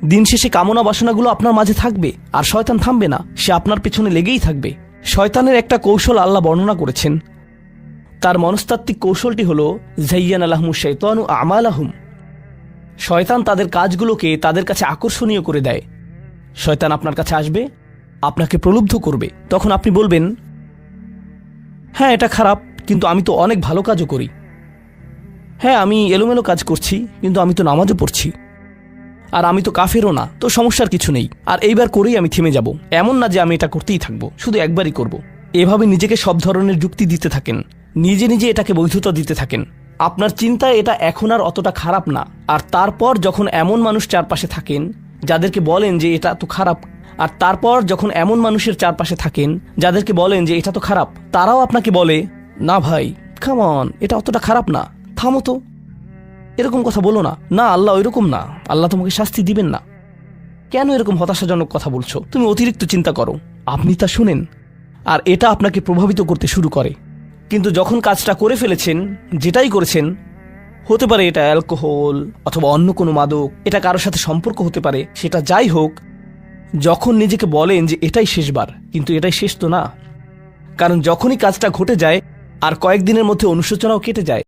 দিন শেষে কামনা বাসনাগুলো আপনার মাঝে থাকবে, আর শয়তান থামবে না, সে আপনার পেছনে লেগেই থাকবে। শয়তানের একটা কৌশল আল্লাহ বর্ণনা করেছেন। তার মনস্তাত্ত্বিক কৌশলটি হল যায়্যানা লাহুমুশ শাইতানু আমালাহুম। শয়তান তাদের কাজগুলোকে তাদের কাছে আকর্ষণীয় করে দেয়। শয়তান আপনার কাছে আসবে, আপনাকে প্রলুব্ধ করবে। তখন আপনি বলবেন, হ্যাঁ এটা খারাপ, কিন্তু আমি তো অনেক ভালো কাজও করি। হ্যাঁ আমি এলোমেলো কাজ করছি, কিন্তু আমি তো নামাজও পড়ছি। আর আমি তো কাফেরও না, তো সমস্যার কিছু নেই। আর এইবার করেই আমি থেমে যাব, এমন না যে আমি এটা করতেই থাকবো, শুধু একবারই করব। এভাবে নিজেকে সব ধরনের যুক্তি দিতে থাকেন, নিজে নিজে এটাকে বৈধতা দিতে থাকেন। আপনার চিন্তায় এটা এখন আর অতটা খারাপ না। আর তারপর যখন এমন মানুষ চারপাশে থাকেন যাদেরকে বলেন যে এটা তো খারাপ, আর তারপর যখন এমন মানুষের চারপাশে থাকেন যাদেরকে বলেন যে এটা তো খারাপ, তারাও আপনাকে বলে, না ভাই কাম অন, এটা অতটা খারাপ না, থামো তো, এরকম কথা বলো না, না আল্লাহ ওইরকম না, আল্লাহ তোমাকে শাস্তি দিবেন না, কেন এরকম হতাশাজনক কথা বলছো, তুমি অতিরিক্ত চিন্তা করো। আপনি তা শুনেন, আর এটা আপনাকে প্রভাবিত করতে শুরু করে। কিন্তু যখন কাজটা করে ফেলেছেন, যেটাই করেছেন, হতে পারে এটা অ্যালকোহল অথবা অন্য কোনো মাদক, এটা কারোর সাথে সম্পর্ক হতে পারে, সেটা যাই হোক, যখন নিজেকে বলেন যে এটাই শেষবার, কিন্তু এটাই শেষ তো না। কারণ যখনই কাজটা ঘটে যায় আর কয়েকদিনের মধ্যে অনুশোচনাও কেটে যায়,